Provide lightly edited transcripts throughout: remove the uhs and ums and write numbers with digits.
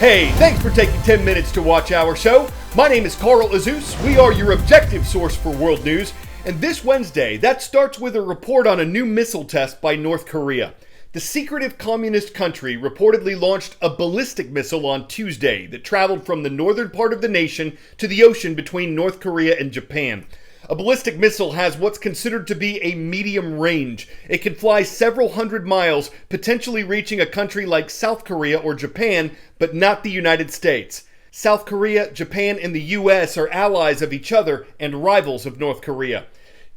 Hey, thanks for taking 10 minutes to watch our show. My name is Carl Azus. We are your objective source for world news. And this Wednesday, that starts with a report on a new missile test by North Korea. The secretive communist country reportedly launched a ballistic missile on Tuesday that traveled from the northern part of the nation to the ocean between North Korea and Japan. A ballistic missile has what's considered to be a medium range. It can fly several hundred miles, potentially reaching a country like South Korea or Japan, but not the United States. South Korea, Japan, and the U.S. are allies of each other and rivals of North Korea.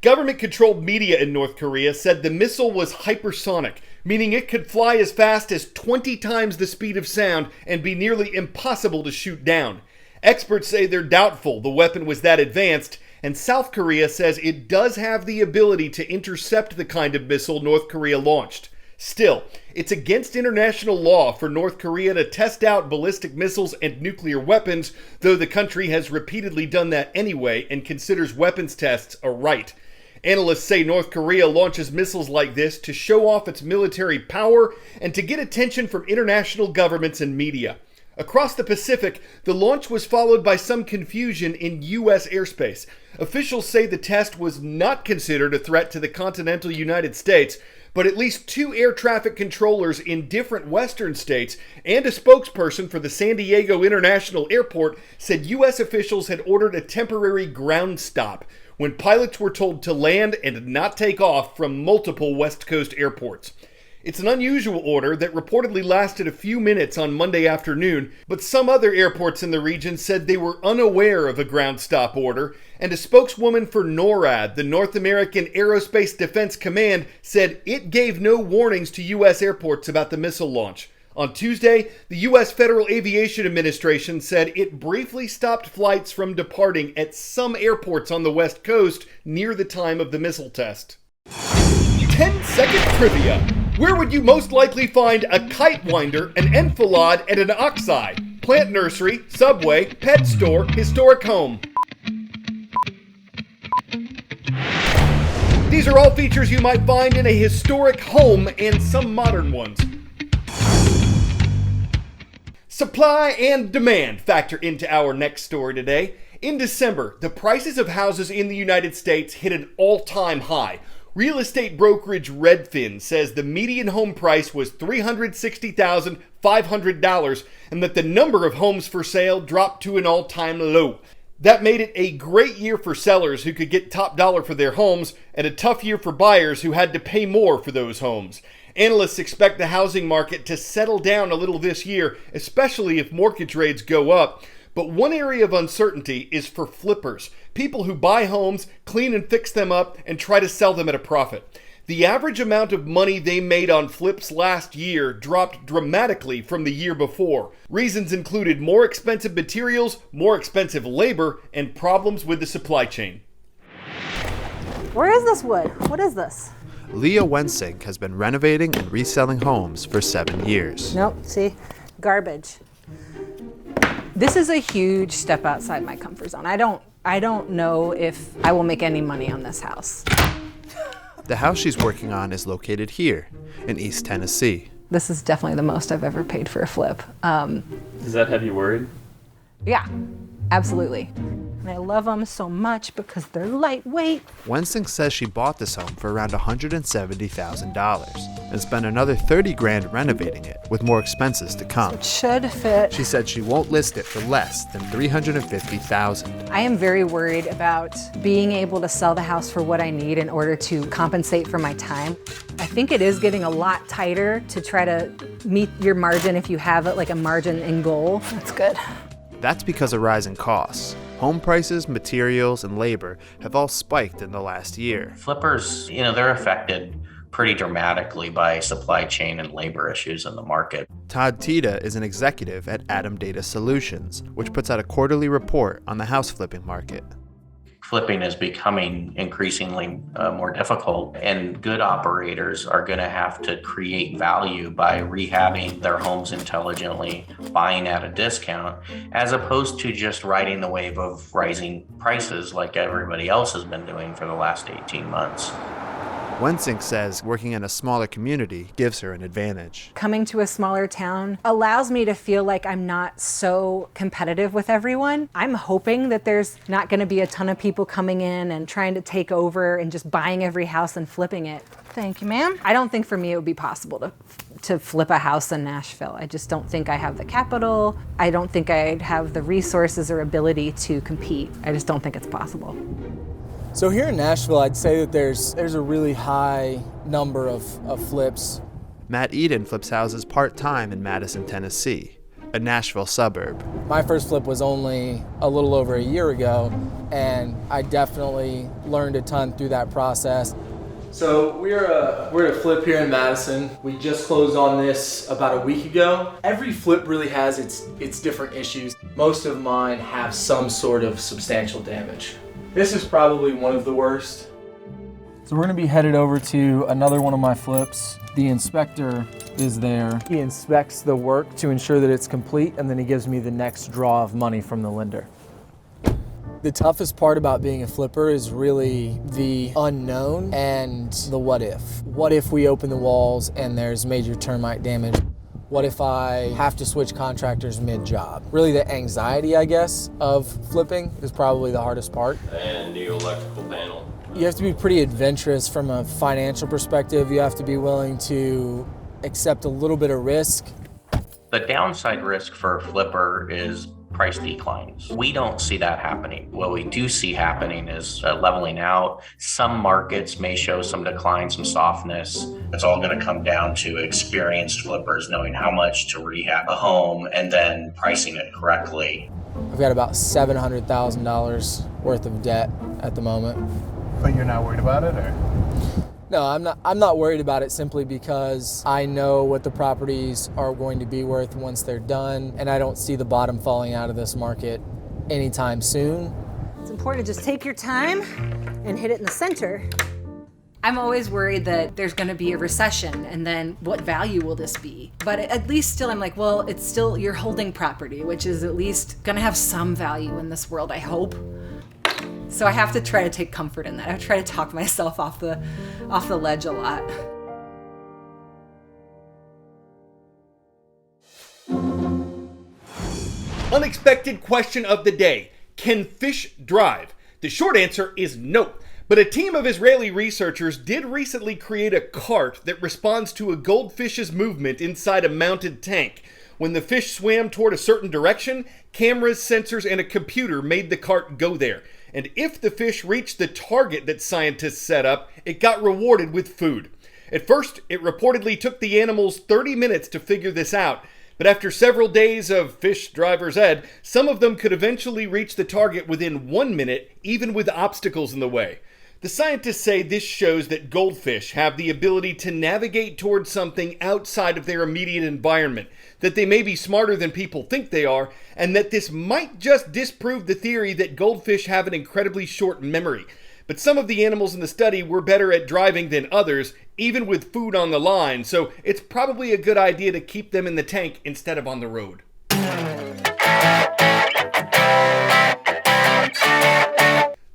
Government-controlled media in North Korea said the missile was hypersonic, meaning it could fly as fast as 20 times the speed of sound and be nearly impossible to shoot down. Experts say they're doubtful the weapon was that advanced, and South Korea says it does have the ability to intercept the kind of missile North Korea launched. Still, it's against international law for North Korea to test out ballistic missiles and nuclear weapons, though the country has repeatedly done that anyway and considers weapons tests a right. Analysts say North Korea launches missiles like this to show off its military power and to get attention from international governments and media. Across the Pacific, the launch was followed by some confusion in U.S. airspace. Officials say the test was not considered a threat to the continental United States, but at least 2 air traffic controllers in different western states and a spokesperson for the San Diego International Airport said U.S. officials had ordered a temporary ground stop when pilots were told to land and not take off from multiple West Coast airports. It's an unusual order that reportedly lasted a few minutes on Monday afternoon, but some other airports in the region said they were unaware of a ground stop order, and a spokeswoman for NORAD, the North American Aerospace Defense Command, said it gave no warnings to U.S. airports about the missile launch. On Tuesday, the U.S. Federal Aviation Administration said it briefly stopped flights from departing at some airports on the West Coast near the time of the missile test. 10-second trivia. Where would you most likely find a kite winder, an enfilade, and an oxeye? Plant nursery, subway, pet store, historic home. These are all features you might find in a historic home and some modern ones. Supply and demand factor into our next story today. In December, the prices of houses in the United States hit an all-time high. Real estate brokerage Redfin says the median home price was $360,500 and that the number of homes for sale dropped to an all-time low. That made it a great year for sellers who could get top dollar for their homes and a tough year for buyers who had to pay more for those homes. Analysts expect the housing market to settle down a little this year, especially if mortgage rates go up. But one area of uncertainty is for flippers, people who buy homes, clean and fix them up, and try to sell them at a profit. The average amount of money they made on flips last year dropped dramatically from the year before. Reasons included more expensive materials, more expensive labor, and problems with the supply chain. Where is this wood? What is this? Leah Wensing has been renovating and reselling homes for 7 years. Nope, see? Garbage. This is a huge step outside my comfort zone. I don't know if I will make any money on this house. The house she's working on is located here in East Tennessee. This is definitely the most I've ever paid for a flip. Does that have you worried? Yeah, absolutely. And I love them so much because they're lightweight. Wensing says she bought this home for around $170,000 and spent another $30,000 renovating it, with more expenses to come. It should fit. She said she won't list it for less than $350,000. I am very worried about being able to sell the house for what I need in order to compensate for my time. I think it is getting a lot tighter to try to meet your margin if you have it, like a margin in goal. That's good. That's because of rising costs. Home prices, materials, and labor have all spiked in the last year. Flippers, they're affected pretty dramatically by supply chain and labor issues in the market. Todd Tita is an executive at Atom Data Solutions, which puts out a quarterly report on the house flipping market. Flipping is becoming increasingly more difficult, and good operators are going to have to create value by rehabbing their homes intelligently, buying at a discount, as opposed to just riding the wave of rising prices like everybody else has been doing for the last 18 months. Wensink says working in a smaller community gives her an advantage. Coming to a smaller town allows me to feel like I'm not so competitive with everyone. I'm hoping that there's not going to be a ton of people coming in and trying to take over and just buying every house and flipping it. Thank you, ma'am. I don't think for me it would be possible to flip a house in Nashville. I just don't think I have the capital. I don't think I'd have the resources or ability to compete. I just don't think it's possible. So here in Nashville, I'd say that there's a really high number of flips. Matt Eden flips houses part-time in Madison, Tennessee, a Nashville suburb. My first flip was only a little over a year ago, and I definitely learned a ton through that process. So we're at a flip here in Madison. We just closed on this about a week ago. Every flip really has its different issues. Most of mine have some sort of substantial damage. This is probably one of the worst. So we're gonna be headed over to another one of my flips. The inspector is there. He inspects the work to ensure that it's complete, and then he gives me the next draw of money from the lender. The toughest part about being a flipper is really the unknown and the what if. What if we open the walls and there's major termite damage? What if I have to switch contractors mid-job? Really the anxiety, I guess, of flipping is probably the hardest part. And new electrical panel. You have to be pretty adventurous from a financial perspective. You have to be willing to accept a little bit of risk. The downside risk for a flipper is price declines. We don't see that happening. What we do see happening is leveling out. Some markets may show some decline, some softness. It's all going to come down to experienced flippers knowing how much to rehab a home and then pricing it correctly. I've got about $700,000 worth of debt at the moment. But you're not worried about it, or? No, I'm not worried about it simply because I know what the properties are going to be worth once they're done, and I don't see the bottom falling out of this market anytime soon. It's important to just take your time and hit it in the center. I'm always worried that there's going to be a recession, and then what value will this be? But at least still I'm like, well, it's still, you're holding property, which is at least going to have some value in this world, I hope. So I have to try to take comfort in that. I try to talk myself off the ledge a lot. Unexpected question of the day. Can fish drive? The short answer is no. But a team of Israeli researchers did recently create a cart that responds to a goldfish's movement inside a mounted tank. When the fish swam toward a certain direction, cameras, sensors, and a computer made the cart go there. And if the fish reached the target that scientists set up, it got rewarded with food. At first, it reportedly took the animals 30 minutes to figure this out. But after several days of fish driver's ed, some of them could eventually reach the target within 1 minute, even with obstacles in the way. The scientists say this shows that goldfish have the ability to navigate towards something outside of their immediate environment, that they may be smarter than people think they are, and that this might just disprove the theory that goldfish have an incredibly short memory. But some of the animals in the study were better at driving than others, even with food on the line, so it's probably a good idea to keep them in the tank instead of on the road.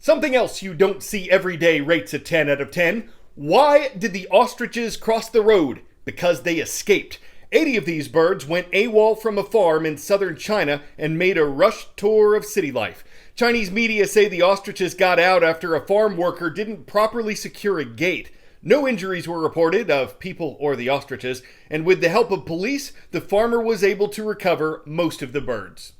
Something else you don't see every day rates a 10 out of 10. Why did the ostriches cross the road? Because they escaped. 80 of these birds went AWOL from a farm in southern China and made a rush tour of city life. Chinese media say the ostriches got out after a farm worker didn't properly secure a gate. No injuries were reported of people or the ostriches, and with the help of police, the farmer was able to recover most of the birds.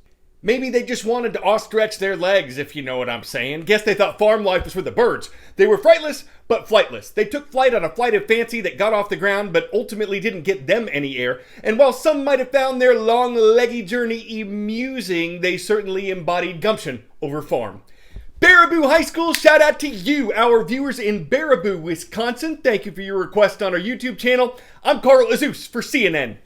Maybe they just wanted to ostrich their legs, if you know what I'm saying. Guess they thought farm life was for the birds. They were frightless, but flightless. They took flight on a flight of fancy that got off the ground, but ultimately didn't get them any air. And while some might have found their long, leggy journey amusing, they certainly embodied gumption over farm. Baraboo High School, shout out to you, our viewers in Baraboo, Wisconsin. Thank you for your request on our YouTube channel. I'm Carl Azus for CNN.